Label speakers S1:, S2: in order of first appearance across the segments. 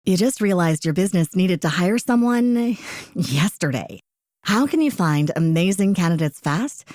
S1: You just realized your business needed to hire someone yesterday. How can you find amazing candidates fast?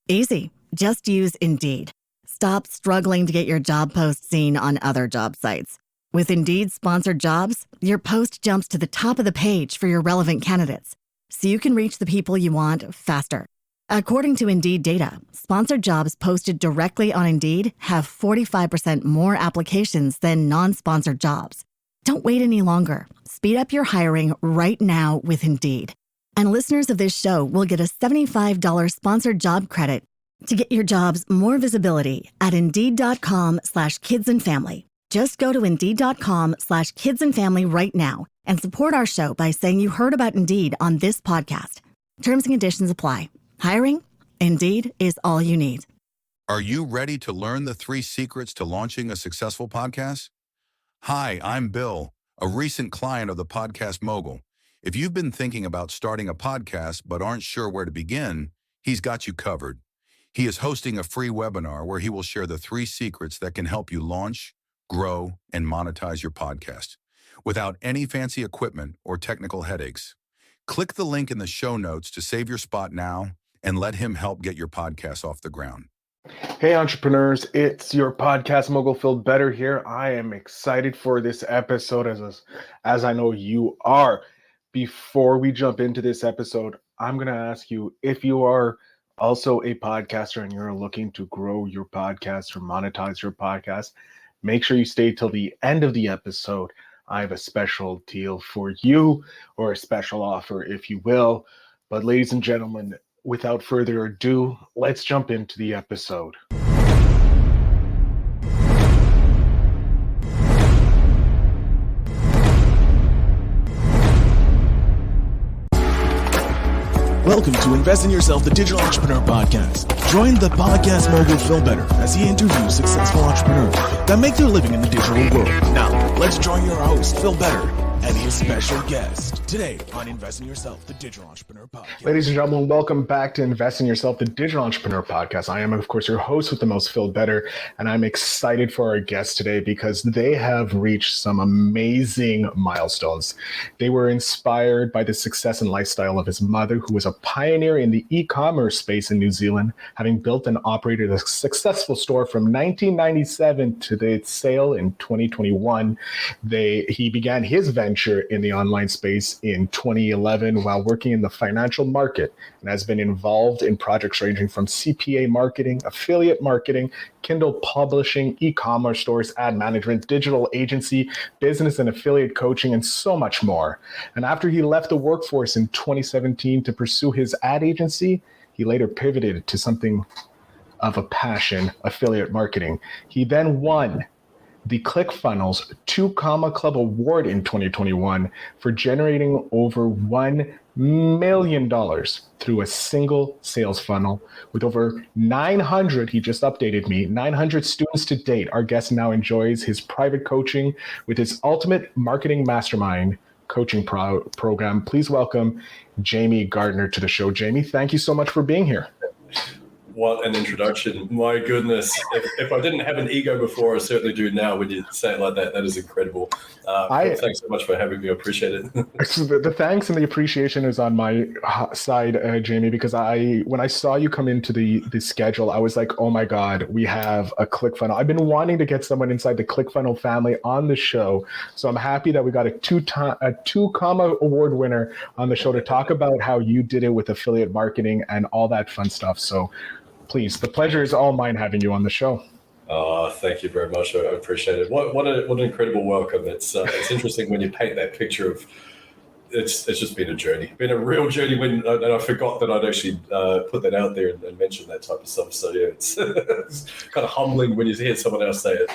S1: Easy. Just use Indeed. Stop struggling to get your job post seen on other job sites. With Indeed sponsored jobs, your post jumps to the top of the page for your relevant candidates, so you can reach the people you want faster. According to Indeed data, sponsored jobs posted directly on Indeed have 45% more applications than non-sponsored jobs. Don't wait any longer. Speed up your hiring right now with Indeed. And listeners of this show will get a $75 sponsored job credit to get your jobs more visibility at Indeed.com/kidsandfamily. Just go to Indeed.com/kidsandfamily right now and support our show by saying you heard about Indeed on this podcast. Terms and conditions apply. Hiring? Indeed is all you need.
S2: Are you ready to learn the 3 secrets to launching a successful podcast? Hi, I'm Bill, a recent client of the Podcast Mogul. If you've been thinking about starting a podcast but aren't sure where to begin, he's got you covered. He is hosting a free webinar where he will share the 3 secrets that can help you launch, grow, and monetize your podcast without any fancy equipment or technical headaches. Click the link in the show notes to save your spot now and let him help get your podcast off the ground.
S3: Hey entrepreneurs, it's your Podcast Mogul Phil Better here. I am excited for this episode as I know you are. Before we jump into this episode, I'm going to ask you if you are also a podcaster and you're looking to grow your podcast or monetize your podcast, make sure you stay till the end of the episode. I have a special deal for you, or a special offer, if you will. But ladies and gentlemen, without further ado, let's jump into the episode.
S4: Welcome to Invest in Yourself, the Digital Entrepreneur Podcast. Join the Podcast Mogul Phil Better as he interviews successful entrepreneurs that make their living in the digital world. Now, let's join your host, Phil Better, and his special guest today on Invest in Yourself, the Digital Entrepreneur Podcast.
S3: Ladies and gentlemen, welcome back to Invest in Yourself, the Digital Entrepreneur Podcast. I am, of course, your host with the most, Phil Better, and I'm excited for our guests today because they have reached some amazing milestones. They were inspired by the success and lifestyle of his mother, who was a pioneer in the e-commerce space in New Zealand, having built and operated a successful store from 1997 to its sale in 2021. He began his venture in the online space in 2011 while working in the financial market, and has been involved in projects ranging from CPA marketing, affiliate marketing, Kindle publishing, e-commerce stores, ad management, digital agency, business and affiliate coaching, and so much more. And after he left the workforce in 2017 to pursue his ad agency, he later pivoted to something of a passion, affiliate marketing. He then won the Clickfunnels 2 Comma Club Award in 2021 for generating over $1 million through a single sales funnel with over 900, he just updated me, 900 students to date. Our guest now enjoys his private coaching with his Ultimate Marketing Mastermind coaching program. Please welcome Jamie Gardiner to the show. Jamie, thank you so much for being here.
S5: What an introduction. My goodness. If I didn't have an ego before, I certainly do now when you say it like that. That is incredible. Thanks so much for having me. I appreciate it.
S3: The thanks and the appreciation is on my side, Jamie, because when I saw you come into the schedule, I was like, oh my God, we have a ClickFunnel. I've been wanting to get someone inside the ClickFunnel family on the show. So I'm happy that we got a 2 Comma Award winner on the show to talk about how you did it with affiliate marketing and all that fun stuff. So please, the pleasure is all mine having you on the show.
S5: Thank you very much. I appreciate it. What an incredible welcome. It's interesting when you paint that picture of it's just been a journey, been a real journey. And I forgot that I'd actually put that out there and mention that type of stuff. So yeah, it's kind of humbling when you hear someone else say it.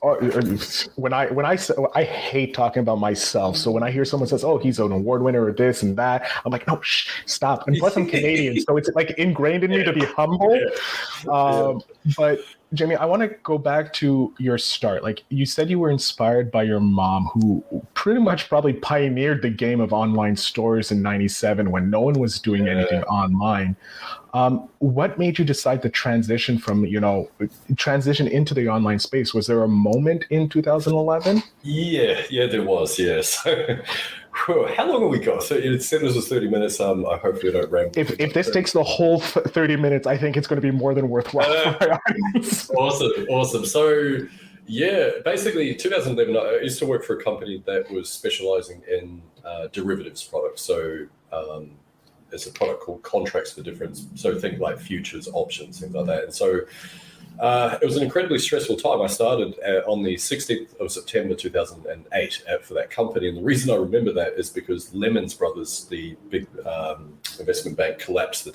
S3: I hate talking about myself. So when I hear someone says, "Oh, he's an award winner or this and that," I'm like, "No, stop." And plus, I'm Canadian, so it's like ingrained in me to be humble. But Jamie, I want to go back to your start. Like you said, you were inspired by your mom, who pretty much probably pioneered the game of online stores in '97 when no one was doing anything online. What made you decide to transition into the online space? Was there a moment in 2011?
S5: Yeah, there was. Yeah. So, how long have we got? So it said this was 30 minutes. I hopefully don't ramble.
S3: If this takes the whole 30 minutes, I think it's going to be more than worthwhile for my audience.
S5: Awesome. So, yeah, basically, in 2011, I used to work for a company that was specializing in derivatives products. So, it's a product called Contracts for Difference. So, think like futures, options, things like that. And so, it was an incredibly stressful time. I started on the 16th of September 2008 for that company. And the reason I remember that is because Lehman Brothers, the big investment bank, collapsed the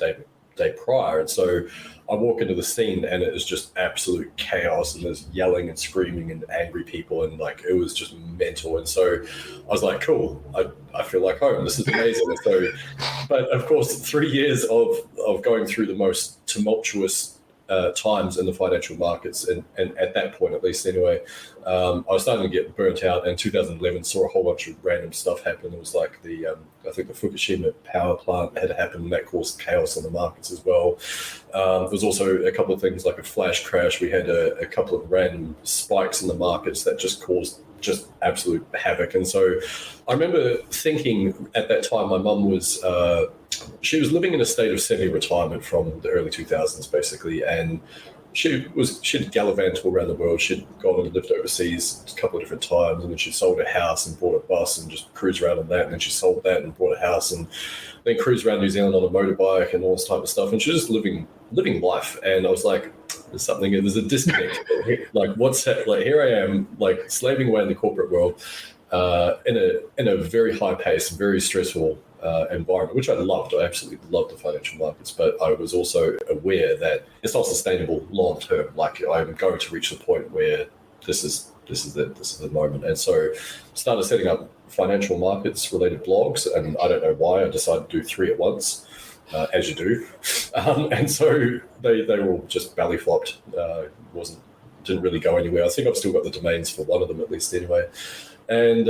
S5: day prior. And so I walk into the scene and it is just absolute chaos, and there's yelling and screaming and angry people, and like it was just mental. And so I was like, cool, I feel like home. This is amazing. And so, but of course, 3 years of going through the most tumultuous times in the financial markets, and at that point, at least anyway, I was starting to get burnt out. And 2011 saw a whole bunch of random stuff happen. It was like I think the Fukushima power plant had happened, and that caused chaos on the markets as well. There was also a couple of things like a flash crash. We had a couple of random spikes in the markets that just caused just absolute havoc. And so I remember thinking at that time, my mum was she was living in a state of semi-retirement from the early 2000s, basically, and she'd gallivanted all around the world. She'd gone and lived overseas a couple of different times, and then she sold a house and bought a bus and just cruised around on that, and then she sold that and bought a house, and then cruised around New Zealand on a motorbike and all this type of stuff. And she was just living life. And I was like, there's a disconnect. Like, what's that? Like, here I am, like slaving away in the corporate world, in a very high pace, very stressful environment, which I loved. I absolutely loved the financial markets, but I was also aware that it's not sustainable long term. Like, I'm going to reach the point where this is the moment. And so started setting up financial markets related blogs, and I don't know why I decided to do 3 at once, as you do. And so they were all just belly flopped. Didn't really go anywhere. I think I've still got the domains for one of them at least anyway. And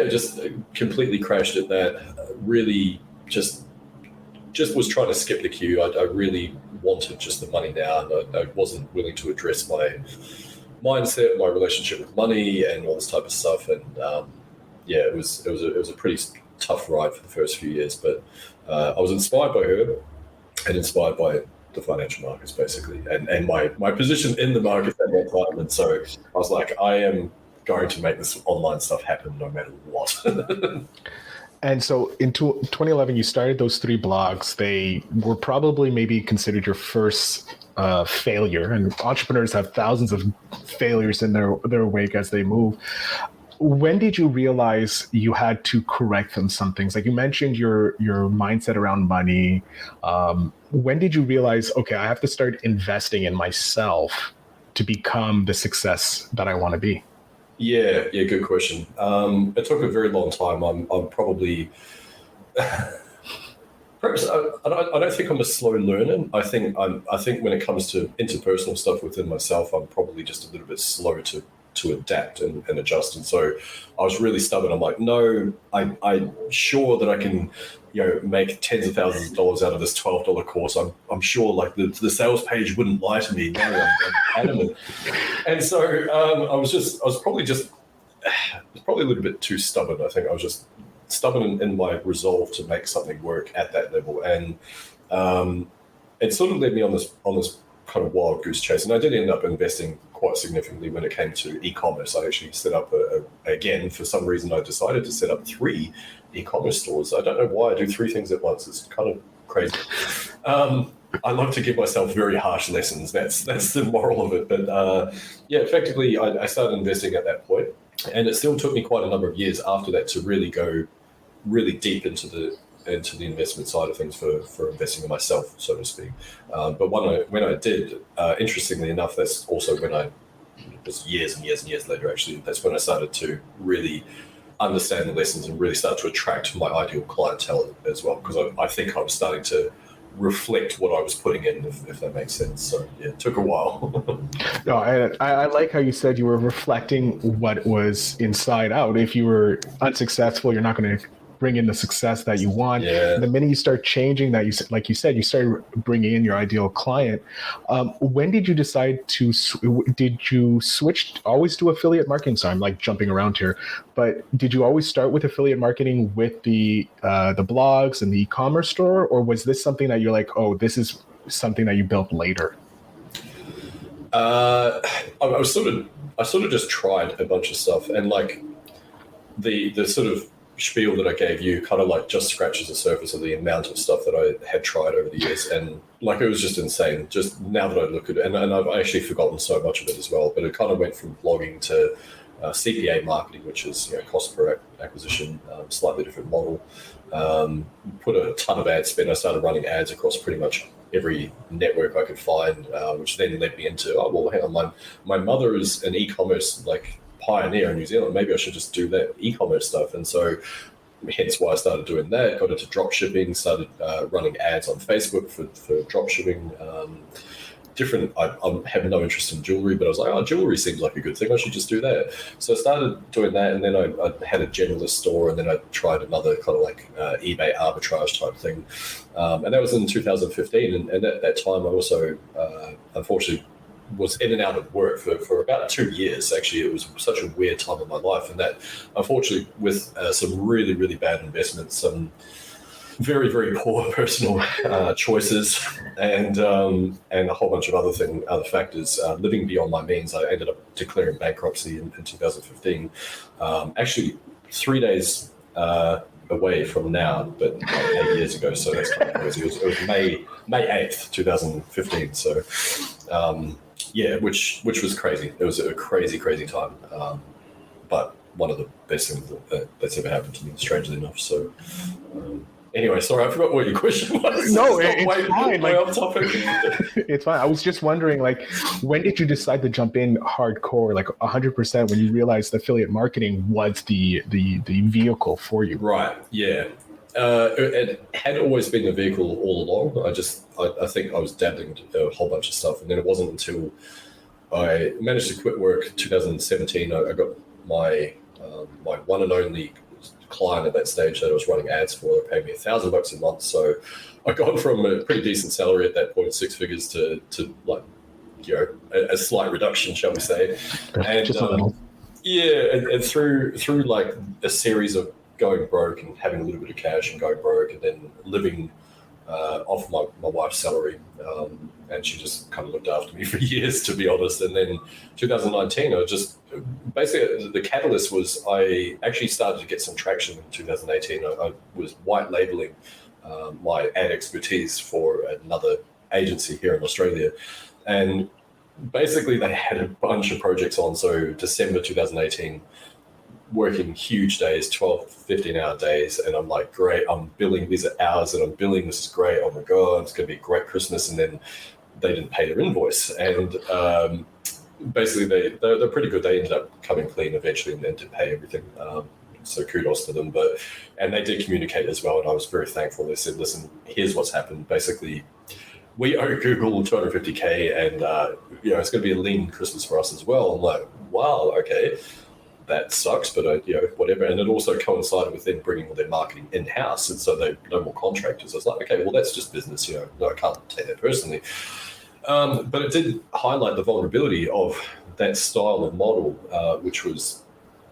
S5: just completely crashed at that. Really just was trying to skip the queue. I really wanted just the money now. I wasn't willing to address my mindset, my relationship with money, and all this type of stuff. And it was a pretty tough ride for the first few years. But I was inspired by her and inspired by the financial markets, basically, and my position in the market at that time. And so I was like, I am going to make this online stuff happen no matter what.
S3: And so in 2011, you started those 3 blogs. They were probably maybe considered your first failure, and entrepreneurs have thousands of failures in their wake as they move. When did you realize you had to correct some things? Like you mentioned your mindset around money. When did you realize, okay, I have to start investing in myself to become the success that I want to be?
S5: Yeah, good question. It took a very long time. I'm probably, perhaps I don't think I'm a slow learner. I think when it comes to interpersonal stuff within myself, I'm probably just a little bit slow to adapt and adjust. And so I was really stubborn. I'm like, no, I'm sure that I can, make tens of thousands of dollars out of this $12 course. I'm sure like the sales page wouldn't lie to me. No, I'm adamant. And so I was probably a little bit too stubborn. I think I was just stubborn in my resolve to make something work at that level. And it sort of led me on this kind of wild goose chase. And I did end up investing quite significantly when it came to e-commerce. I actually set up again, for some reason, I decided to set up 3 e-commerce stores. I don't know why I do 3 things at once. It's kind of crazy. I love to give myself very harsh lessons. That's the moral of it. But effectively, I started investing at that point, and it still took me quite a number of years after that to really go really deep into the investment side of things for investing in myself, so to speak. But when I did, interestingly enough, that's also when it was years and years and years later, actually, that's when I started to really understand the lessons and really start to attract my ideal clientele as well, because I think I was starting to reflect what I was putting in, if that makes sense. So yeah, it took a while.
S3: No, I like how you said you were reflecting what was inside out. If you were unsuccessful, you're not going to bring in the success that you want.
S5: Yeah.
S3: And the minute you start changing that, like you said, you started bringing in your ideal client. When did you decide did you always do affiliate marketing? So I'm like jumping around here, but did you always start with affiliate marketing with the blogs and the e-commerce store, or was this something that you're like, oh, this is something that you built later?
S5: I sort of just tried a bunch of stuff, and like the sort of spiel that I gave you kind of like just scratches the surface of the amount of stuff that I had tried over the years, and like it was just insane. Just now that I look at it, and I've actually forgotten so much of it as well, but it kind of went from blogging to CPA marketing, which is cost per acquisition, slightly different model. Put a ton of ad spend. I started running ads across pretty much every network I could find, which then led me into, oh, well, hang on, my mother is an e-commerce like pioneer in New Zealand. Maybe I should just do that e-commerce stuff. And so hence why I started doing that, got into drop shipping, started running ads on Facebook for drop shipping. I have no interest in jewelry, but I was like, oh, jewelry seems like a good thing. I should just do that. So I started doing that, and then I had a generalist store, and then I tried another kind of like eBay arbitrage type thing. And that was in 2015. And at that time, I also, unfortunately, was in and out of work for about 2 years. Actually, it was such a weird time in my life. And that, unfortunately, with some really, really bad investments, some very, very poor personal choices, and a whole bunch of other factors, living beyond my means, I ended up declaring bankruptcy in 2015. Actually, 3 days away from now, but 8 years ago. So that's kind of crazy. It was May 8th, 2015. So which was crazy. It was a crazy, crazy time. But one of the best things that's ever happened to me, strangely enough. So. Anyway, sorry, I forgot what your question was.
S3: No, it's fine.
S5: Way off topic.
S3: It's fine. I was just wondering, like, when did you decide to jump in hardcore, like 100%, when you realized affiliate marketing was the vehicle for you?
S5: Right. Yeah. It had always been a vehicle all along. I think I was dabbling a whole bunch of stuff, and then it wasn't until I managed to quit work 2017. I got my one and only client at that stage that I was running ads for. They paid me $1,000 a month. So I got from a pretty decent salary at that point, 6 figures, to like, a slight reduction, shall we say. And
S3: just a little.
S5: and through like a series of going broke and having a little bit of cash and going broke, and then living off my wife's salary. And she just kind of looked after me for years, to be honest. And then 2019, basically the catalyst was I actually started to get some traction in 2018. I was white labeling my ad expertise for another agency here in Australia. And basically they had a bunch of projects on. So December 2018, working huge days, 12, 15-hour days. And I'm like, great, I'm billing, these are hours that I'm billing. This is great. Oh my God, it's going to be a great Christmas. And then they didn't pay their invoice. And basically they're pretty good. They ended up coming clean eventually and did pay everything. So kudos to them. And they did communicate as well. And I was very thankful. They said, listen, here's what's happened. Basically, we owe Google $250K, and it's going to be a lean Christmas for us as well. I'm like, wow, okay. That sucks, but whatever. And it also coincided with them bringing all their marketing in-house, and so they no more contractors. I was like, okay, well, that's just business. No, I can't take that personally. But it did highlight the vulnerability of that style of model, which was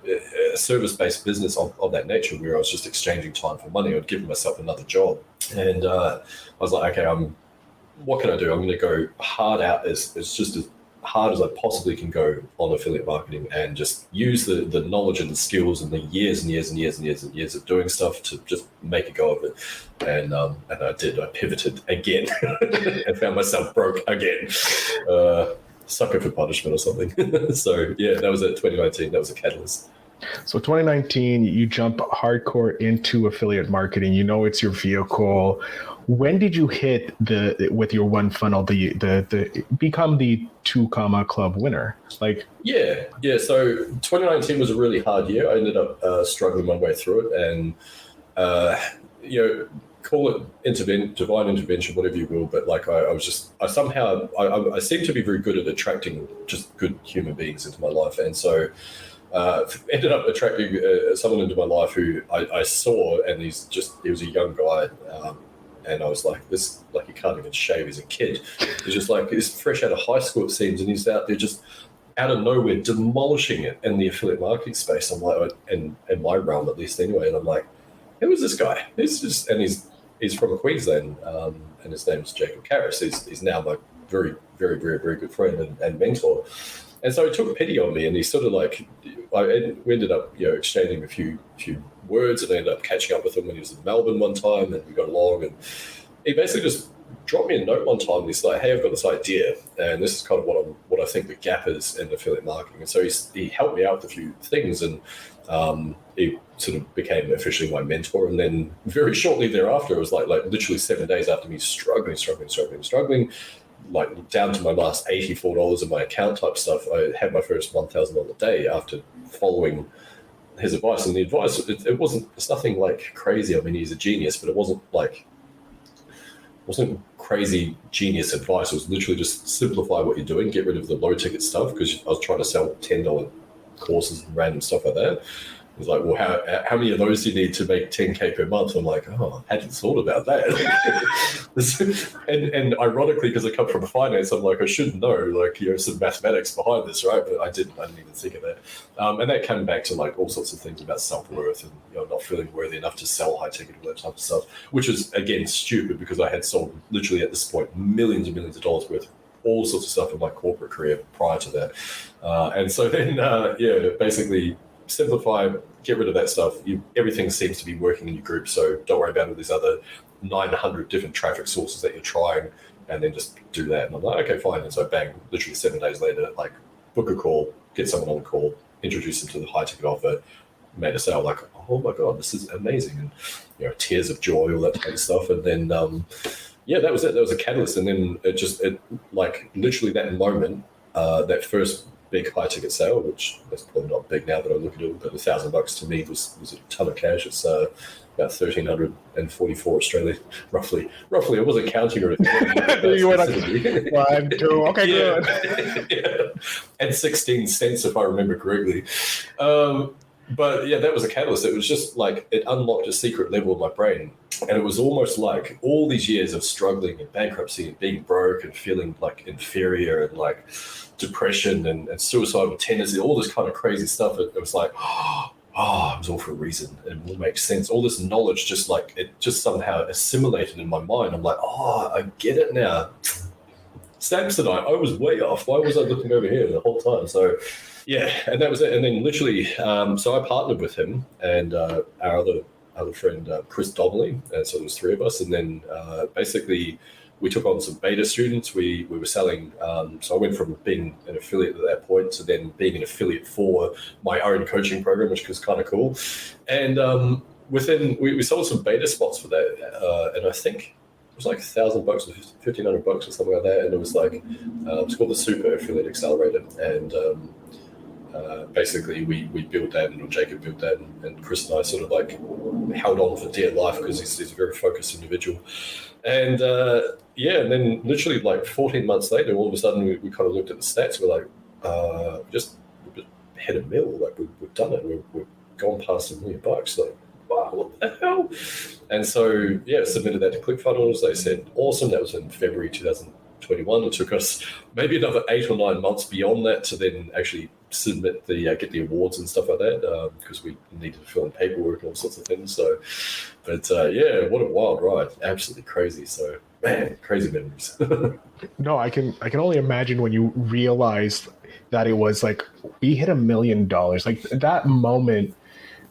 S5: a service-based business of that nature, where I was just exchanging time for money. I'd given myself another job, and I was like, okay, what can I do? I'm going to go hard out as hard as I possibly can go on affiliate marketing, and just use the knowledge and the skills and the years and years and years and years and years of doing stuff to just make a go of it. And I did. I pivoted again and found myself broke again. Sucker for punishment or something. So yeah, that was at 2019. That was a catalyst.
S3: So 2019, you jump hardcore into affiliate marketing. It's your vehicle. When did you hit with your one funnel, the become the 2 Club winner? Like,
S5: yeah. So 2019 was a really hard year. I ended up struggling my way through it, and call it divine intervention, whatever you will. But like, I seem to be very good at attracting just good human beings into my life, and so ended up attracting someone into my life who I saw, and he was a young guy. And I was like, he can't even shave as a kid. He's just like, he's fresh out of high school, it seems, and he's out there just out of nowhere demolishing it in the affiliate marketing space. I'm like, in my realm at least anyway. And I'm like, who is this guy? He's from Queensland, and his name's Jacob Karras. He's now my very, very, very, very good friend and mentor. And so he took pity on me, and he sort of like, we ended up, exchanging a few words, and I ended up catching up with him when he was in Melbourne one time, and we got along. And he basically just dropped me a note one time, and he's like, hey, I've got this idea, and this is kind of what I think the gap is in affiliate marketing. And so he helped me out with a few things, and he sort of became officially my mentor. And then very shortly thereafter, it was like literally 7 days after me struggling, like down to my last $84 in my account type stuff, I had my first $1,000 day after following his advice. And the advice, it's nothing like crazy. I mean, he's a genius, but it wasn't crazy genius advice. It was literally just simplify what you're doing, get rid of the low ticket stuff, because I was trying to sell $10 courses and random stuff like that. He's like, well, how many of those do you need to make 10K per month? I'm like, I hadn't thought about that. and ironically, because I come from finance, I'm like, I should know, some mathematics behind this, right? But I didn't even think of that. And that came back to all sorts of things about self-worth and not feeling worthy enough to sell high ticket, all that type of stuff, which is, again, stupid, because I had sold literally at this point millions and millions of dollars worth of all sorts of stuff in my corporate career prior to that. And so then, basically simplify, get rid of that stuff. Everything seems to be working in your group, so don't worry about all these other 900 different traffic sources that you're trying, and then just do that. And I'm like, okay, fine. And so bang, literally 7 days later, book a call, get someone on the call, introduce them to the high ticket offer, made a sale, oh my God, this is amazing. And, tears of joy, all that kind of stuff. And then, that was it. That was a catalyst. And then literally that moment, that first big high ticket sale, which is probably not big now that I look at it, but $1,000 to me was a ton of cash. It's about 1,344 Australian, roughly. I wasn't counting or anything.
S3: You were like, 1, 2, okay, good.
S5: Yeah. And 16 cents, if I remember correctly. But yeah, that was a catalyst. It was just it unlocked a secret level of my brain. And it was almost like all these years of struggling and bankruptcy and being broke and feeling inferior and depression and suicidal tendency, all this kind of crazy stuff. It was it was all for a reason. It all makes sense. All this knowledge it just somehow assimilated in my mind. I'm like, I get it now. Samsonite, I was way off. Why was I looking over here the whole time? So yeah, and that was it. And then literally, so I partnered with him and our other friend, Chris Donnelly. And so there was 3 of us. And then basically we took on some beta students. We were selling. So I went from being an affiliate at that point to then being an affiliate for my own coaching program, which was kind of cool. And we sold some beta spots for that. And I think it was $1,000 or $1,500 or something like that. And it was it's called the Super Affiliate Accelerator. And basically we built that, and Jacob built that, and Chris and I sort of held on for dear life, because he's a very focused individual. And and then literally 14 months later, all of a sudden we kind of looked at the stats. We're like, just hit $1 million. We've done it. We've gone past $1 million. Wow, what the hell? And so submitted that to Clickfunnels. They said awesome. That was in February 2021. It took us maybe another 8 or 9 months beyond that to then actually submit get the awards and stuff like that, because we needed to fill in paperwork and all sorts of things. So, but what a wild ride! Absolutely crazy. So, man, crazy memories.
S3: No, I can only imagine when you realized that it was we hit $1 million. That moment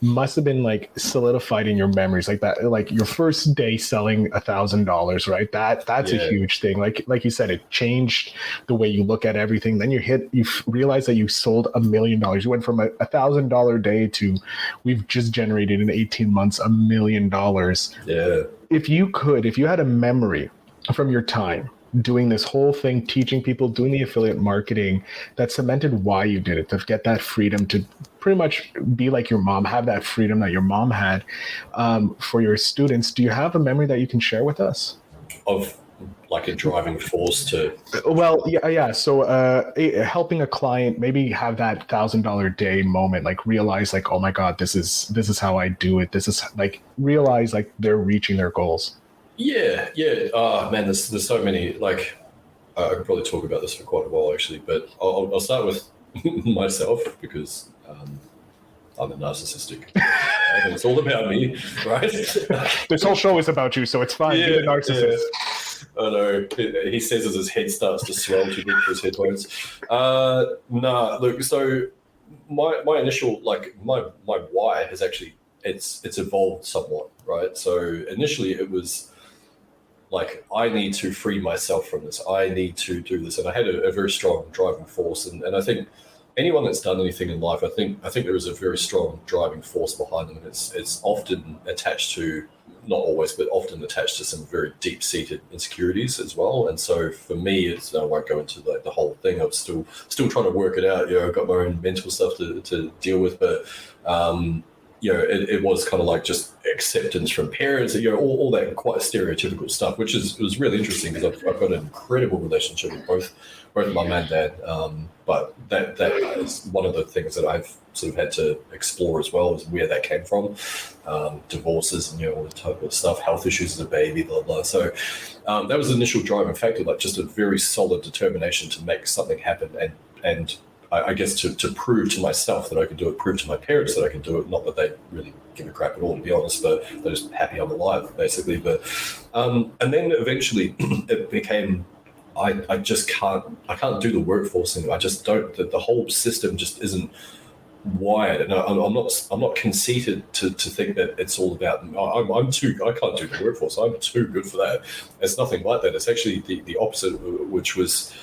S3: must have been solidified in your memories, that your first day selling $1,000, right? That's a huge thing. Like you said, it changed the way you look at everything. Then you realize that you sold $1 million. You went from a $1,000 day to, we've just generated in 18 months $1 million.
S5: Yeah.
S3: If you had a memory from your time doing this whole thing, teaching people, doing the affiliate marketing, that cemented why you did it, to get that freedom to pretty much be like your mom, have that freedom that your mom had, for your students. Do you have a memory that you can share with us?
S5: Of like a driving force to?
S3: Well, yeah. So helping a client maybe have that $1,000 day moment, like realize like, oh my God, this is how I do it. This is like realize like they're reaching their goals.
S5: Yeah. Oh man, there's so many. Like I could probably talk about this for quite a while actually, but I'll start with myself because I'm a narcissistic. And it's all about me, right?
S3: This whole show is about you, so it's fine. Be a narcissist.
S5: Yeah. I know. He says as his head starts to swell too big for his headphones. Look. So my initial my why has actually it's evolved somewhat, right? So initially it was like, I need to free myself from this. I need to do this, and I had a very strong driving force, and I think anyone that's done anything in life, I think there is a very strong driving force behind them, and it's often attached to, not always, but often attached to some very deep-seated insecurities as well. And so for me, I won't go into the whole thing. I'm still trying to work it out. I've got my own mental stuff to deal with, but it was kind of like just acceptance from parents, all that quite stereotypical stuff, which was really interesting because I've got an incredible relationship with both mum and dad. But that is one of the things that I've sort of had to explore as well, is where that came from. Divorces and all the type of stuff, health issues as a baby, blah, blah. So that was the initial driving factor, like just a very solid determination to make something happen and I guess to prove to myself that I could do it, prove to my parents that I could do it. Not that they really give a crap at all, to be honest, but they're just happy I'm alive, basically. But and then eventually it became, I can't do the workforce anymore. I just don't. The whole system just isn't wired, and I'm not conceited to think that it's all about. I can't do the workforce. I'm too good for that. It's nothing like that. It's actually the opposite, which was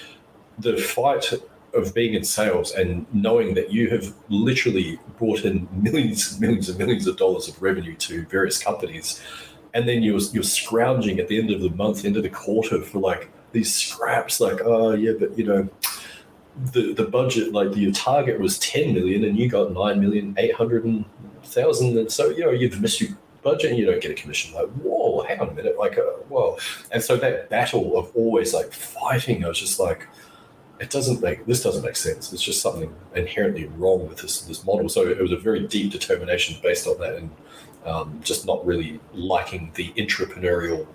S5: the fight of being in sales and knowing that you have literally brought in millions and millions of dollars of revenue to various companies, and then you're scrounging at the end of the month, end of the quarter, for like these scraps, like, oh yeah, but the budget, like your target was 10 million and you got 9,800,000, and so you've missed your budget and you don't get a commission. Like, whoa, hang on a minute, like, whoa. And so that battle of always like fighting, I was just like, this doesn't make sense. It's just something inherently wrong with this model. So it was a very deep determination based on that, and just not really liking the entrepreneurial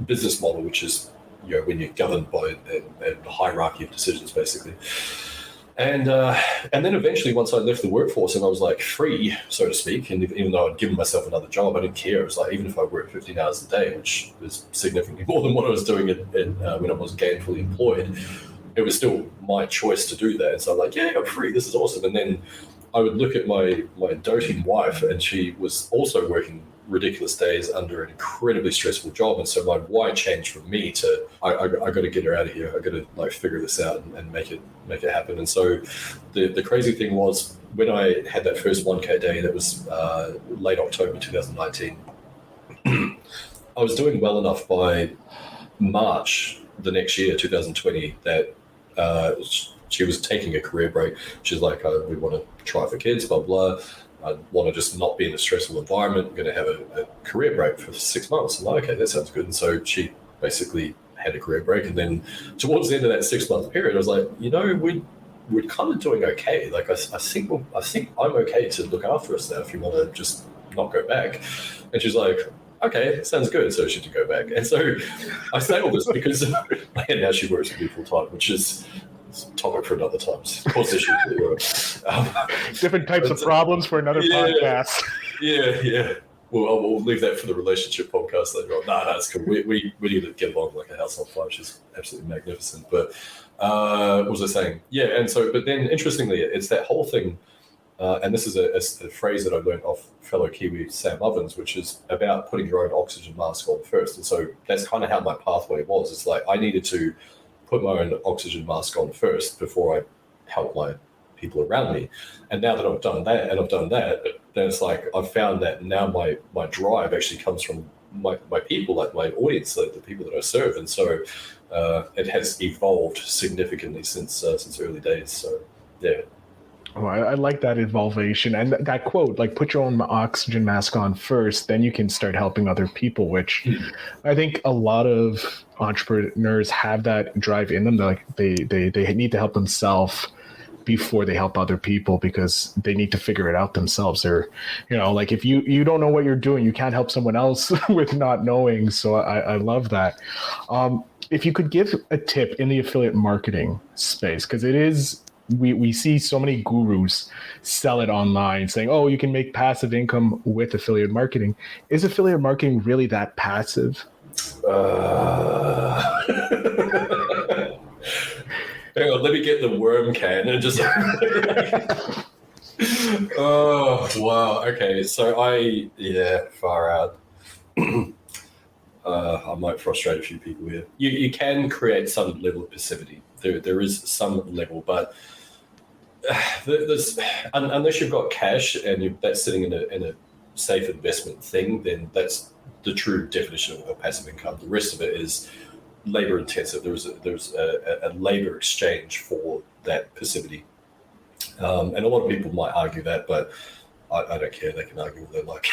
S5: business model, which is when you're governed by a hierarchy of decisions, basically. And then eventually, once I left the workforce and I was like free, so to speak, and even though I'd given myself another job, I didn't care. It was like, even if I worked 15 hours a day, which was significantly more than what I was doing when I was gainfully employed, it was still my choice to do that. And so I'm like, yeah, I'm free. This is awesome. And then I would look at my doting wife, and she was also working ridiculous days under an incredibly stressful job. And so my why changed from me to, I got to get her out of here. I got to like figure this out and make it happen. And so the crazy thing was, when I had that first 1K day, that was late October 2019, I was doing well enough by March the next year, 2020, that she was taking a career break. She's like, we want to try for kids, blah, blah. I want to just not be in a stressful environment. I'm going to have a career break for 6 months. I'm like, okay, that sounds good. And so she basically had a career break. And then towards the end of that 6 month period, I was like, we're kind of doing okay. Like, I think I'm okay to look after us now if you want to just not go back. And she's like, okay, sounds good. So she did go back. And so I say all this because now she works with me full time, which is topic for another time. Of course, issues.
S3: Different types of problems for another podcast.
S5: Yeah. Well, we'll leave that for the relationship podcast later on. No, it's cool. We need to get along like a house on fire. She's absolutely magnificent. But what was I saying? Yeah, and so, but then interestingly, it's that whole thing, and this is a phrase that I learned off fellow Kiwi Sam Ovens, which is about putting your own oxygen mask on first. And so that's kind of how my pathway was. It's like I needed to put my own oxygen mask on first before I help my people around me. And now that I've done that, then it's like I've found that now my drive actually comes from my people, like my audience, like the people that I serve. And so it has evolved significantly since early days. So yeah.
S3: Oh, I like that evolution and that quote, like put your own oxygen mask on first, then you can start helping other people, which I think a lot of entrepreneurs have that drive in them. They're like they need to help themselves before they help other people because they need to figure it out themselves. Or, like if you don't know what you're doing, you can't help someone else with not knowing. So I love that. If you could give a tip in the affiliate marketing space, because it is, we see so many gurus sell it online saying, oh, you can make passive income with affiliate marketing. Is affiliate marketing really that passive?
S5: Hang on, let me get the worm can and just. Oh, wow. Okay. So far out. I might frustrate a few people here. You can create some level of passivity. There is some level, but unless you've got cash and that's sitting in a safe investment thing, then that's the true definition of passive income. The rest of it is labor intensive. There's a labor exchange for that passivity, and a lot of people might argue that, but I don't care. They can argue all they like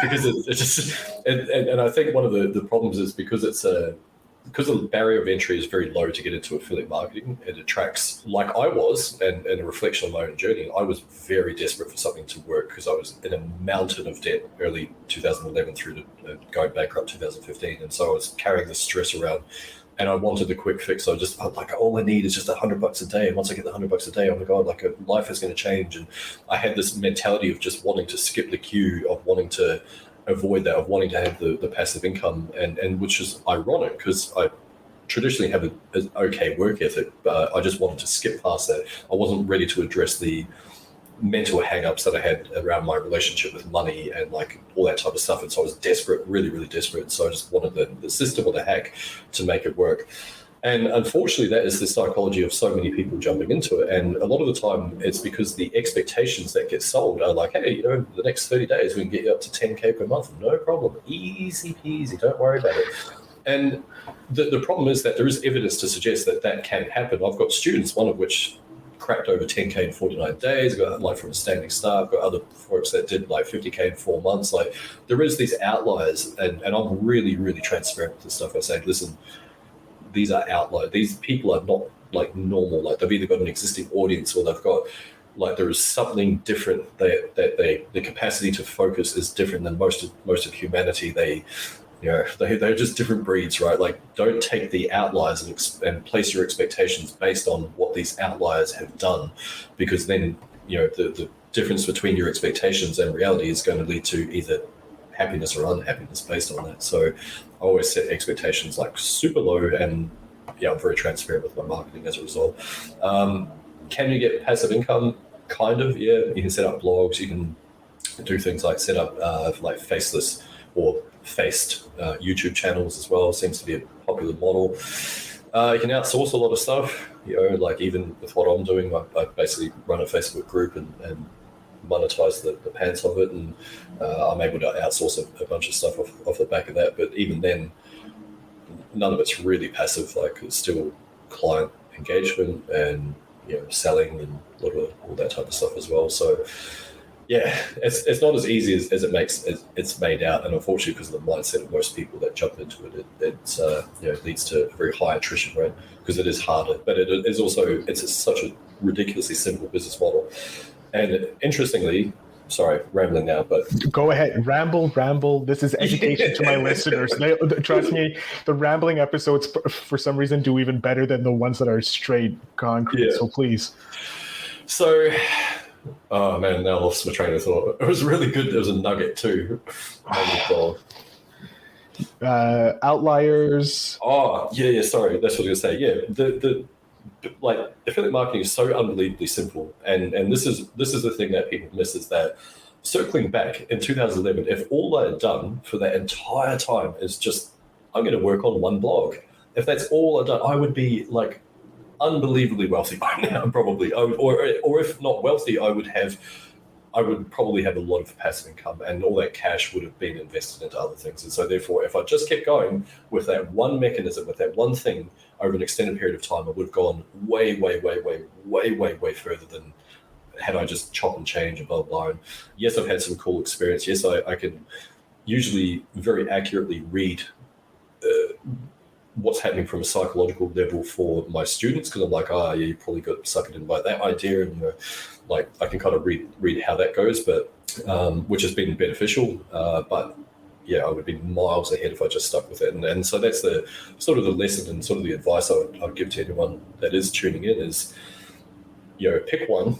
S5: because it's just, and I think one of the problems is because the barrier of entry is very low to get into affiliate marketing. It attracts, like I was, and a reflection on my own journey, I was very desperate for something to work because I was in a mountain of debt early 2011 through to going bankrupt 2015. And so I was carrying this stress around and I wanted the quick fix. So I just felt like all I need is just $100 a day. And once I get the $100 a day, oh my God, like life is going to change. And I had this mentality of just wanting to skip the queue, of wanting to avoid that, of wanting to have the passive income, and which is ironic because I traditionally have an okay work ethic, but I just wanted to skip past that. I wasn't ready to address the mental hang-ups that I had around my relationship with money and like all that type of stuff. And so I was desperate, really, really desperate. So I just wanted the system or the hack to make it work. And unfortunately, that is the psychology of so many people jumping into it. And a lot of the time, it's because the expectations that get sold are like, hey, the next 30 days, we can get you up to 10K per month. No problem. Easy peasy. Don't worry about it. And the problem is that there is evidence to suggest that that can happen. I've got students, one of which cracked over 10K in 49 days. I've got like from a standing start. I've got other folks that did like 50K in 4 months. Like there is these outliers. And I'm really, really transparent with this stuff. I say, listen, these are outliers. These people are not like normal. Like they've either got an existing audience or they've got like there is something different that the capacity to focus is different than most of humanity. They're just different breeds, right? Like don't take the outliers and place your expectations based on what these outliers have done, because then the difference between your expectations and reality is going to lead to either happiness or unhappiness based on that. So I always set expectations like super low, and I'm very transparent with my marketing as a result. Can you get passive income? Kind of, yeah. You can set up blogs. You can do things like set up like faceless or faced YouTube channels as well. Seems to be a popular model. You can outsource a lot of stuff. Like even with what I'm doing, I basically run a Facebook group and monetize the pants of it, and I'm able to outsource a bunch of stuff off the back of that. But even then, none of it's really passive. Like it's still client engagement and selling and all that type of stuff as well. So yeah, it's not as easy as it's made out, and unfortunately, because of the mindset of most people that jump into it leads to a very high attrition rate because it is harder. But it is also such a ridiculously simple business model. And interestingly, sorry, rambling now, but
S3: go ahead, ramble. This is education to my listeners. Trust me, the rambling episodes for some reason do even better than the ones that are straight concrete. Yeah. So please.
S5: So, oh man, now I lost my train of thought. It was really good. There was a nugget too.
S3: Outliers.
S5: Oh yeah. Sorry, that's what I was going to say. Yeah, the like affiliate marketing is so unbelievably simple, and this is the thing that people miss, is that circling back in 2011, if all I had done for that entire time is just I'm going to work on one blog, if that's all I'd done, I would be like unbelievably wealthy by now, probably. Or if not wealthy, I would probably have a lot of passive income, and all that cash would have been invested into other things. And so therefore, if I just kept going with that one mechanism, with that one thing over an extended period of time, I would have gone way, way, way, way, way, way, way further than had I just chop and change and blah, blah, blah. And yes, I've had some cool experience. Yes, I can usually very accurately read what's happening from a psychological level for my students, because I'm like, yeah, you probably got suckered in by that idea, and like I can kind of read how that goes, but which has been beneficial. But yeah, I would be miles ahead if I just stuck with it. And so that's the sort of the lesson and sort of the advice I'd give to anyone that is tuning in is, pick one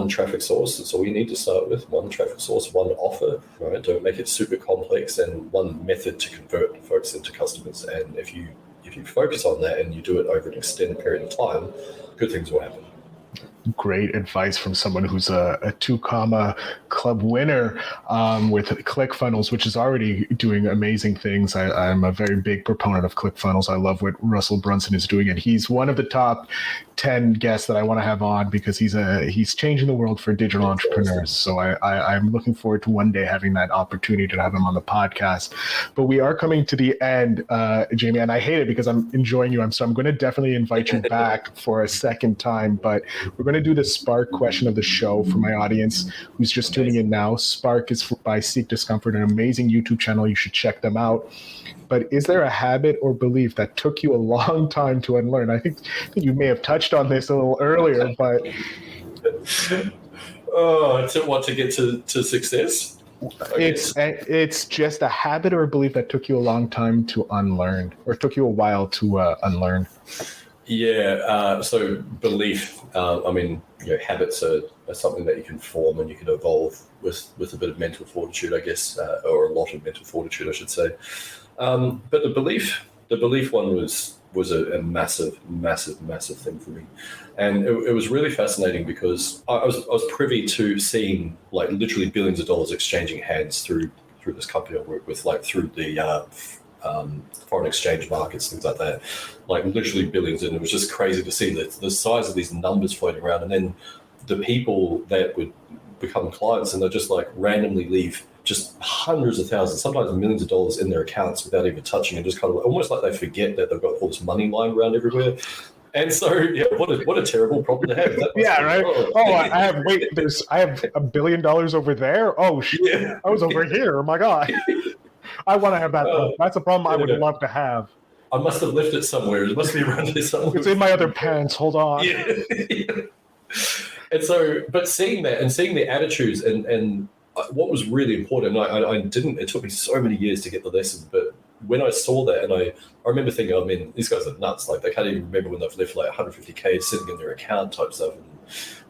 S5: traffic source. That's all you need to start with. One traffic source, one offer, right? Don't make it super complex, and one method to convert folks into customers. And if you focus on that and you do it over an extended period of time, good things will happen.
S3: Great advice from someone who's a 2 club winner with Clickfunnels, which is already doing amazing things. I'm a very big proponent of Clickfunnels. I love what Russell Brunson is doing, and he's one of the top 10 guests that I want to have on because he's changing the world for digital entrepreneurs. So I'm looking forward to one day having that opportunity to have him on the podcast. But we are coming to the end, Jamie, and I hate it because I'm enjoying you. So I'm going to definitely invite you back for a second time, but we're going to do the Spark question of the show for my audience who's just tuning in now. Spark is by Seek Discomfort, an amazing YouTube channel. You should check them out. But is there a habit or belief that took you a long time to unlearn? I think you may have touched on this a little earlier, but...
S5: to get to success?
S3: It's just a habit or a belief that took you a long time to unlearn, or took you a while to unlearn.
S5: Yeah, so belief, habits are something that you can form and you can evolve with a bit of mental fortitude, I guess, or a lot of mental fortitude, I should say. But the belief one was a massive thing for me. And it was really fascinating because I was privy to seeing like literally billions of dollars exchanging hands through this company I work with, like through the foreign exchange markets, things like that, like literally billions. And it was just crazy to see the size of these numbers floating around, and then the people that would become clients and they'll just like randomly leave just hundreds of thousands, sometimes millions of dollars in their accounts without even touching, and just kind of almost like they forget that they've got all this money lying around everywhere. And so, yeah, what a terrible problem to have.
S3: Yeah, right. I have $1 billion over there. Oh, shit. Yeah. I was over here. Oh my God. I want to have that problem. That's a problem I would love to have.
S5: I must have left it somewhere. It must be around here somewhere.
S3: It's in my other pants. Hold on.
S5: Yeah. And so, but seeing that and seeing the attitudes and what was really important, it took me so many years to get the lesson, but when I saw that, and I remember thinking, these guys are nuts. Like, they can't even remember when they've left like 150K sitting in their account type stuff. And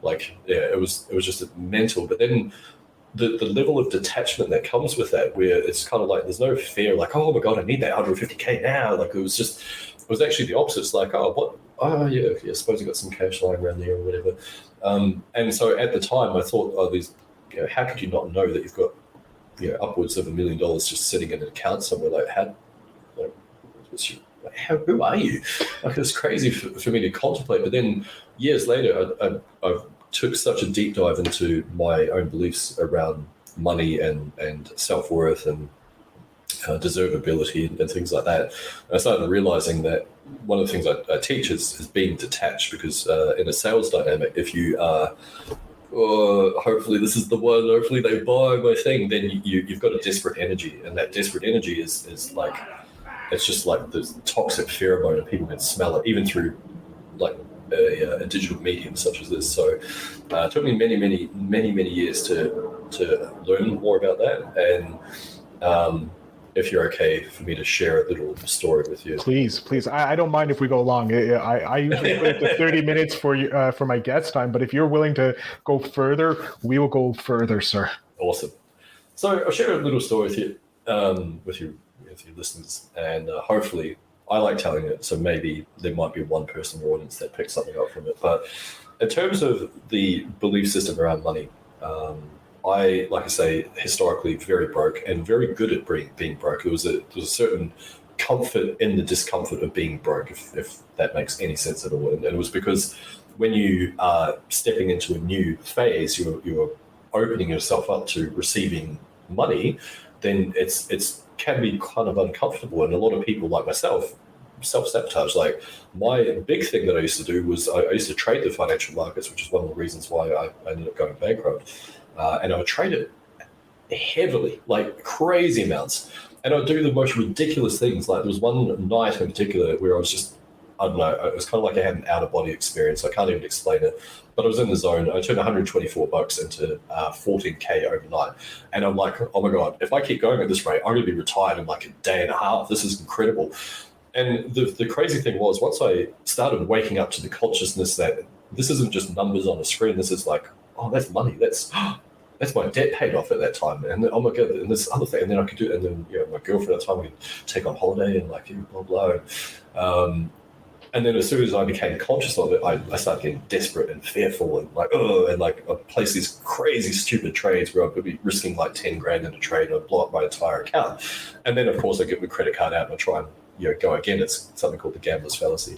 S5: like, yeah, it was just mental. But then the level of detachment that comes with that, where it's kind of like, there's no fear, like, oh my God, I need that 150K now. Like, it was actually the opposite. It's like, yeah, I suppose you got some cash lying around there or whatever. And so at the time I thought, how could you not know that you've got, upwards of $1 million just sitting in an account somewhere? Who are you? Like, it's crazy for me to contemplate. But then years later, I took such a deep dive into my own beliefs around money and self-worth and deservability and things like that. And I started realizing that one of the things I teach is being detached, because in a sales dynamic, if you are, hopefully this is the one, hopefully they buy my thing, then you've got a desperate energy, and that desperate energy is like, it's just like this toxic pheromone, and people can smell it even through like a digital medium such as this. So it took me many years to learn more about that. And if you're okay for me to share a little story with you.
S3: Please. I don't mind if we go long. I usually put it to 30 minutes for my guest time, but if you're willing to go further, we will go further, sir.
S5: Awesome. So I'll share a little story with your listeners, and hopefully I like telling it, so maybe there might be one person in the audience that picks something up from it. But in terms of the belief system around money, like I say, historically very broke and very good at being broke. There was a certain comfort in the discomfort of being broke, if that makes any sense at all. And it was because when you are stepping into a new phase, you're opening yourself up to receiving money, then it's can be kind of uncomfortable. And a lot of people like myself self-sabotage. Like, my big thing that I used to do was I used to trade the financial markets, which is one of the reasons why I ended up going bankrupt. And I would trade it heavily, like crazy amounts. And I'd do the most ridiculous things. Like, there was one night in particular where I was just, I don't know, it was kind of like I had an out-of-body experience. I can't even explain it. But I was in the zone. I turned $124 into 14K overnight. And I'm like, oh my God, if I keep going at this rate, I'm going to be retired in like a day and a half. This is incredible. And the crazy thing was, once I started waking up to the consciousness that this isn't just numbers on a screen, this is like, oh, that's money. That's my debt paid off at that time. And then, oh my God, and this other thing, and then I could do, and then, you know, my girlfriend at the time, we could take on holiday and like, blah, blah. And then as soon as I became conscious of it, I started getting desperate and fearful and like, oh, and like I placed these crazy, stupid trades where I could be risking like 10 grand in a trade and I'd blow up my entire account. And then of course I get my credit card out and I try and, you know, go again. It's something called the gambler's fallacy.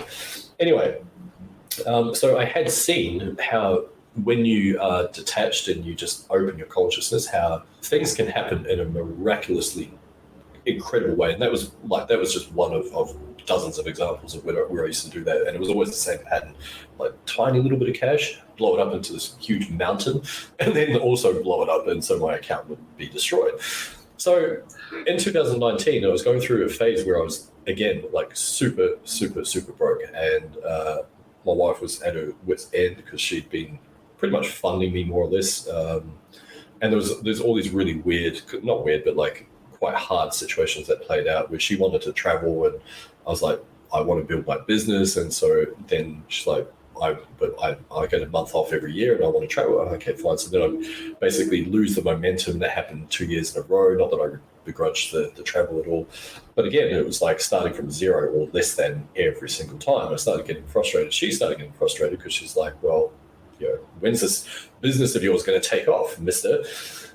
S5: Anyway, so I had seen how when you are detached and you just open your consciousness, how things can happen in a miraculously incredible way. And that was just one of dozens of examples of where I used to do that. And it was always the same pattern, like tiny little bit of cash, blow it up into this huge mountain, and then also blow it up. And so my account would be destroyed. So in 2019, I was going through a phase where I was, again, like super, super, super broke. And my wife was at her wit's end because she'd been pretty much funding me more or less. And there's all these really weird, not weird, but like quite hard situations that played out where she wanted to travel and I was like, I want to build my business. And so then she's like, I get a month off every year and I want to travel. Okay, fine. So then I basically lose the momentum that happened 2 years in a row. Not that I begrudge the travel at all. But again, it was like starting from zero or less than every single time. I started getting frustrated. She started getting frustrated because she's like, well, you know, when's this business of yours going to take off, mister?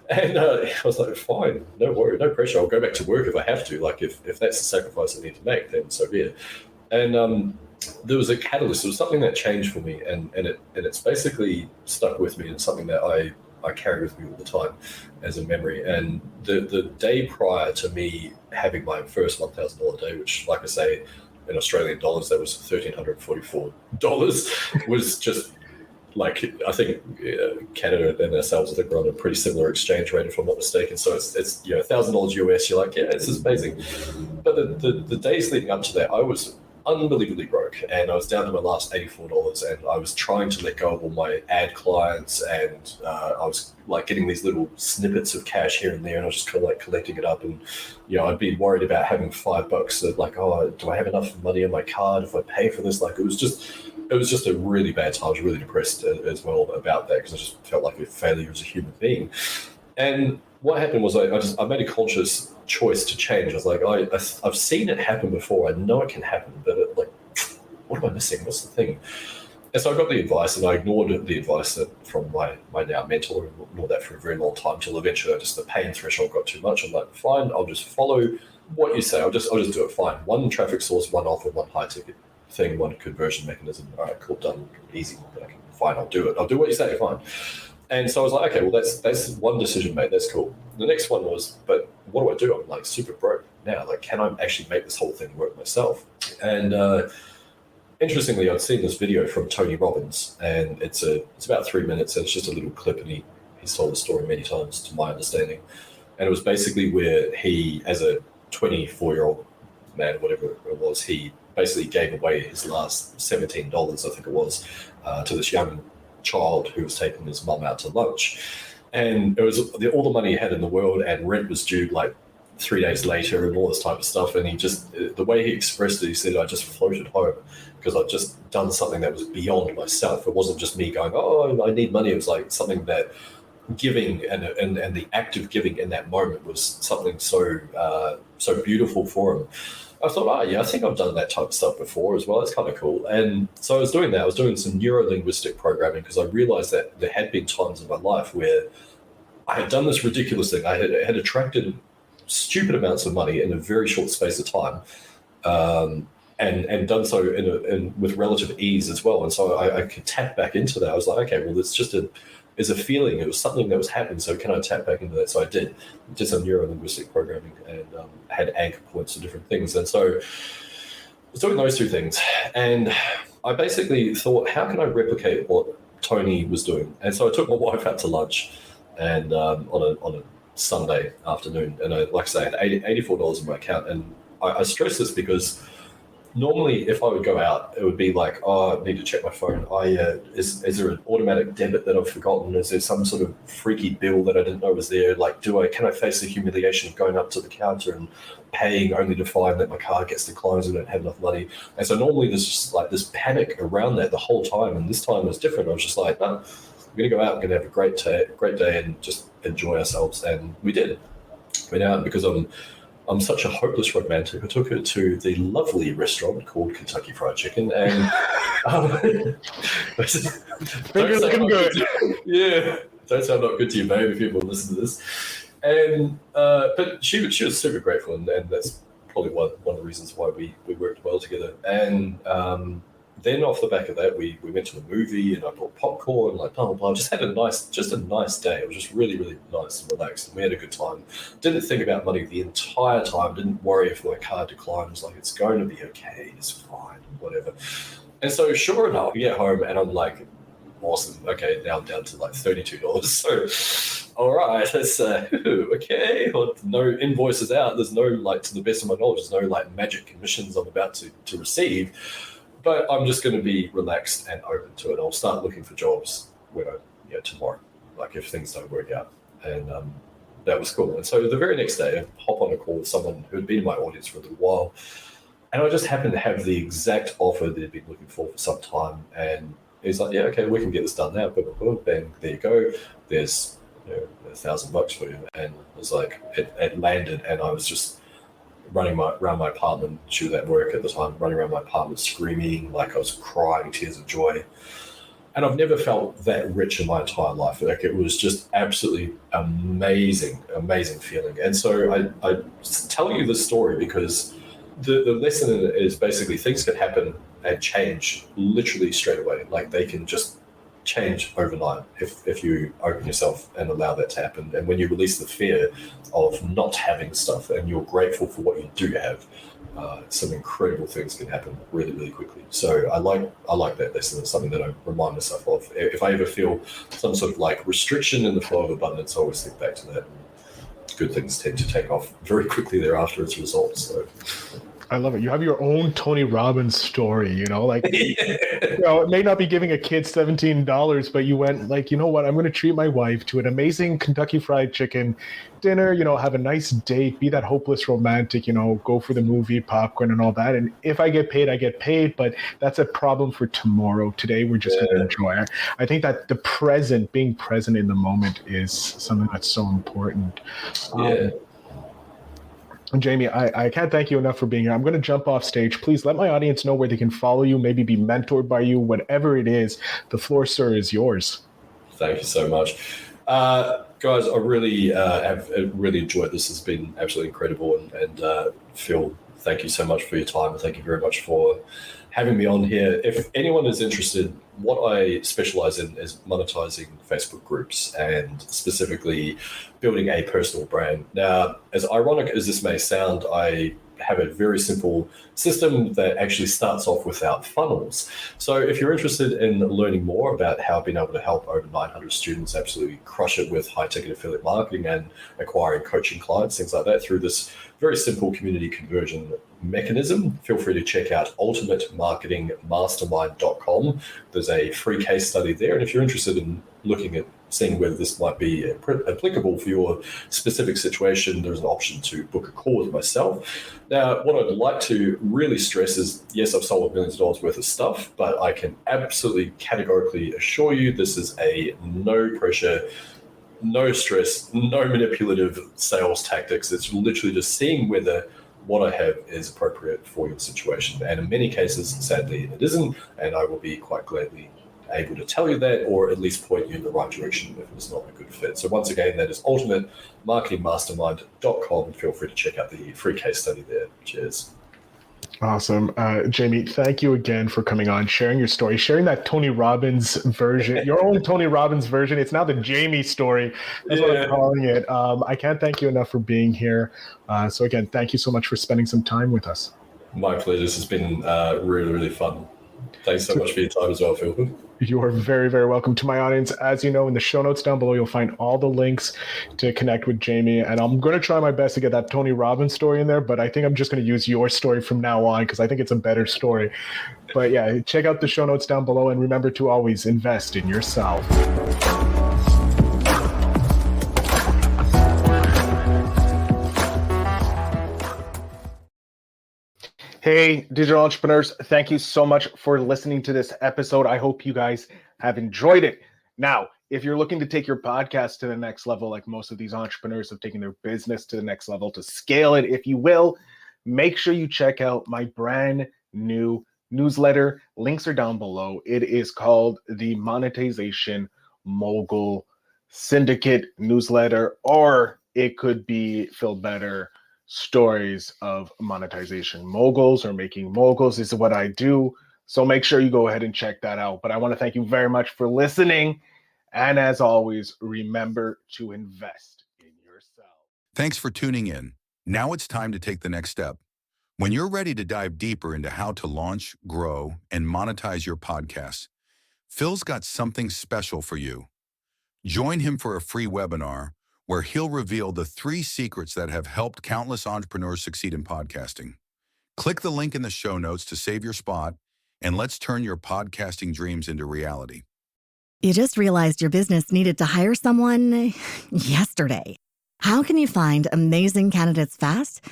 S5: And I was like, fine, no worry, no pressure. I'll go back to work if I have to. Like, if that's the sacrifice I need to make, then so be it. And there was a catalyst. There was something that changed for me, and it's basically stuck with me, and something that I carry with me all the time as a memory. And the day prior to me having my first $1,000 day, which, like I say, in Australian dollars, that was $1,344, was just like, I think Canada and ourselves, I think we're on a pretty similar exchange rate, if I'm not mistaken. So it's you know, $1,000 US. You're like, yeah, this is amazing. But the days leading up to that, I was unbelievably broke, and I was down to my last $84, and I was trying to let go of all my ad clients, and I was like getting these little snippets of cash here and there, and I was just kind of like collecting it up. And you know, I'd be worried about having $5 that, like, oh, do I have enough money on my card if I pay for this? Like, it was just a really bad time. I was really depressed as well about that because I just felt like a failure as a human being. And what happened was I made a conscious choice to change. I was like, I've seen it happen before. I know it can happen, but what am I missing? What's the thing? And so I got the advice, and I ignored the advice from my now mentor. I ignored that for a very long time till eventually the pain threshold got too much. I'm like, fine, I'll just follow what you say. I'll just do it. Fine. One traffic source, one offer, one high ticket thing, one conversion mechanism. All right, cool, done, easy. Okay, fine, I'll do it. I'll do what you say. Fine. And so I was like, okay, well, that's one decision made. That's cool. The next one was, but what do? I'm like super broke now. Like, can I actually make this whole thing work myself? And interestingly, I'd seen this video from Tony Robbins, and it's about 3 minutes, and it's just a little clip, and he's told the story many times, to my understanding. And it was basically where he, as a 24-year-old man, whatever it was, he basically gave away his last $17, I think it was, to this young child who was taking his mum out to lunch. And it was all the money he had in the world, and rent was due like 3 days later and all this type of stuff. And he just, the way he expressed it, he said, I just floated home because I'd just done something that was beyond myself. It wasn't just me going, oh, I need money. It was like something that giving and the act of giving in that moment was something so beautiful for him. I thought, oh, yeah, I think I've done that type of stuff before as well. It's kind of cool. And so I was doing that. I was doing some neuro-linguistic programming because I realized that there had been times in my life where I had done this ridiculous thing. I had attracted stupid amounts of money in a very short space of time, and done so with relative ease as well. And so I could tap back into that. I was like, okay, well, it's just is a feeling. It was something that was happening. So can I tap back into that? So I did some neuro-linguistic programming and had anchor points to different things. And so was doing those two things. And I basically thought, how can I replicate what Tony was doing? And so I took my wife out to lunch and on a Sunday afternoon. And like I say, I had $84 in my account. And I stress this because normally if I would go out, it would be like, oh, I need to check my phone. Is there an automatic debit that I've forgotten? Is there some sort of freaky bill that I didn't know was there? Like, can I face the humiliation of going up to the counter and paying only to find that my card gets declined and I don't have enough money? And so normally there's just like this panic around that the whole time. And this time was different. I was just like, no, we're going to go out, we're going to have a great day and just enjoy ourselves. And we did. Went out because I'm such a hopeless romantic. I took her to the lovely restaurant called Kentucky Fried Chicken, and
S3: Fingers looking good.
S5: Yeah, don't sound not good to you, babe, if people listen to this. And but she was super grateful, and that's probably one of the reasons why we worked well together. And then off the back of that, we went to a movie, and I bought popcorn, like blah blah blah. Just had a nice day. It was just really, really nice and relaxed, and we had a good time. Didn't think about money the entire time. Didn't worry if my card declined. I was like, it's going to be okay. It's fine, whatever. And so, sure enough, we get home, and I'm like, awesome. Okay, now I'm down to like $32. So, all right, that's okay. Well, no invoices out. There's no, like, to the best of my knowledge, there's no like magic commissions I'm about to receive. But I'm just going to be relaxed and open to it. I'll start looking for jobs tomorrow, like if things don't work out. And that was cool. And so the very next day, I hop on a call with someone who had been in my audience for a little while. And I just happened to have the exact offer that he'd been looking for some time. And he's like, yeah, okay, we can get this done now. Bang, there you go. There's $1,000 for you. And it was like, it landed, and I was just running around my apartment. She was at work at the time, running around my apartment screaming, like I was crying tears of joy. And I've never felt that rich in my entire life. Like, it was just absolutely amazing feeling. And so I tell you this story because the lesson in it is basically things can happen and change literally straight away. Like, they can just change overnight if you open yourself and allow that to happen. And when you release the fear of not having stuff and you're grateful for what you do have, some incredible things can happen really, really quickly. So I like that lesson. It's something that I remind myself of. If I ever feel some sort of like restriction in the flow of abundance, I always think back to that. Good things tend to take off very quickly thereafter as a result. So
S3: I love it. You have your own Tony Robbins story, like, it may not be giving a kid $17, but you went like, you know what, I'm going to treat my wife to an amazing Kentucky Fried Chicken dinner, have a nice date, be that hopeless romantic, go for the movie, popcorn and all that. And if I get paid, I get paid, but that's a problem for tomorrow. Today, we're just going to enjoy it. I think that being present in the moment is something that's so important. Jamie, I can't thank you enough for being here. I'm going to jump off stage. Please let my audience know where they can follow you, maybe be mentored by you, whatever it is. The floor, sir, is yours.
S5: Thank you so much. Guys, I really have really enjoyed this. It's been absolutely incredible. And Phil, thank you so much for your time. And thank you very much for having me on here. If anyone is interested, what I specialize in is monetizing Facebook groups and specifically building a personal brand. Now, as ironic as this may sound, I have a very simple system that actually starts off without funnels. So if you're interested in learning more about how I've been able to help over 900 students absolutely crush it with high-ticket affiliate marketing and acquiring coaching clients, things like that, through this very simple community conversion mechanism, feel free to check out ultimatemarketingmastermind.com. There's a free case study there. And if you're interested in looking at seeing whether this might be applicable for your specific situation, there's an option to book a call with myself. Now, what I'd like to really stress is, yes, I've sold millions of dollars worth of stuff, but I can absolutely categorically assure you this is a no pressure, no stress, no manipulative sales tactics. It's literally just seeing whether what I have is appropriate for your situation. And in many cases, sadly, it isn't. And I will be quite gladly able to tell you that, or at least point you in the right direction if it's not a good fit. So once again, that is ultimatemarketingmastermind.com. Feel free to check out the free case study there. Cheers.
S3: Awesome. Jamie, thank you again for coming on, sharing your story, sharing that Tony Robbins version, your own Tony Robbins version. It's now the Jamie story. That's what I'm calling it. I can't thank you enough for being here. So again, thank you so much for spending some time with us.
S5: My pleasure. This has been really, really fun. Thanks so much for your time as well, Phil.
S3: You are very, very welcome. To my audience, as you know, in the show notes down below, you'll find all the links to connect with Jamie. And I'm going to try my best to get that Tony Robbins story in there, but I think I'm just going to use your story from now on because I think it's a better story. But yeah, check out the show notes down below and remember to always invest in yourself. Hey, digital entrepreneurs, thank you so much for listening to this episode. I hope you guys have enjoyed it. Now, if you're looking to take your podcast to the next level, like most of these entrepreneurs have taken their business to the next level, to scale it, if you will, make sure you check out my brand new newsletter. Links are down below. It is called the Monetization Mogul Syndicate newsletter, or it could be Phil Better Stories of Monetization Moguls, or Making Moguls is what I do. So make sure you go ahead and check that out. But I want to thank you very much for listening. And as always, remember to invest in yourself.
S2: Thanks for tuning in. Now it's time to take the next step. When you're ready to dive deeper into how to launch, grow, and monetize your podcast, Phil's got something special for you. Join him for a free webinar where he'll reveal the 3 secrets that have helped countless entrepreneurs succeed in podcasting. Click the link in the show notes to save your spot, and let's turn your podcasting dreams into reality.
S1: You just realized your business needed to hire someone yesterday. How can you find amazing candidates fast?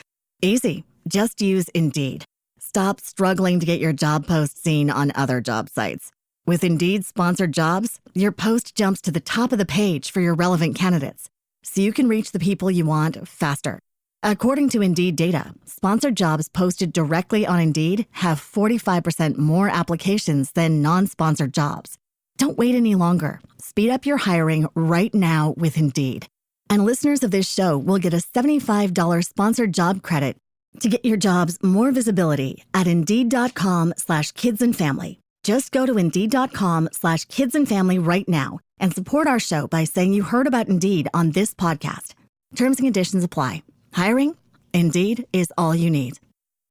S1: Easy. Just use Indeed. Stop struggling to get your job post seen on other job sites. With Indeed sponsored jobs, your post jumps to the top of the page for your relevant candidates, so you can reach the people you want faster. According to Indeed data, sponsored jobs posted directly on Indeed have 45% more applications than non-sponsored jobs. Don't wait any longer. Speed up your hiring right now with Indeed. And listeners of this show will get a $75 sponsored job credit to get your jobs more visibility at Indeed.com/kidsandfamily. Just go to Indeed.com/kidsandfamily right now and support our show by saying you heard about Indeed on this podcast. Terms and conditions apply. Hiring? Indeed is all you need.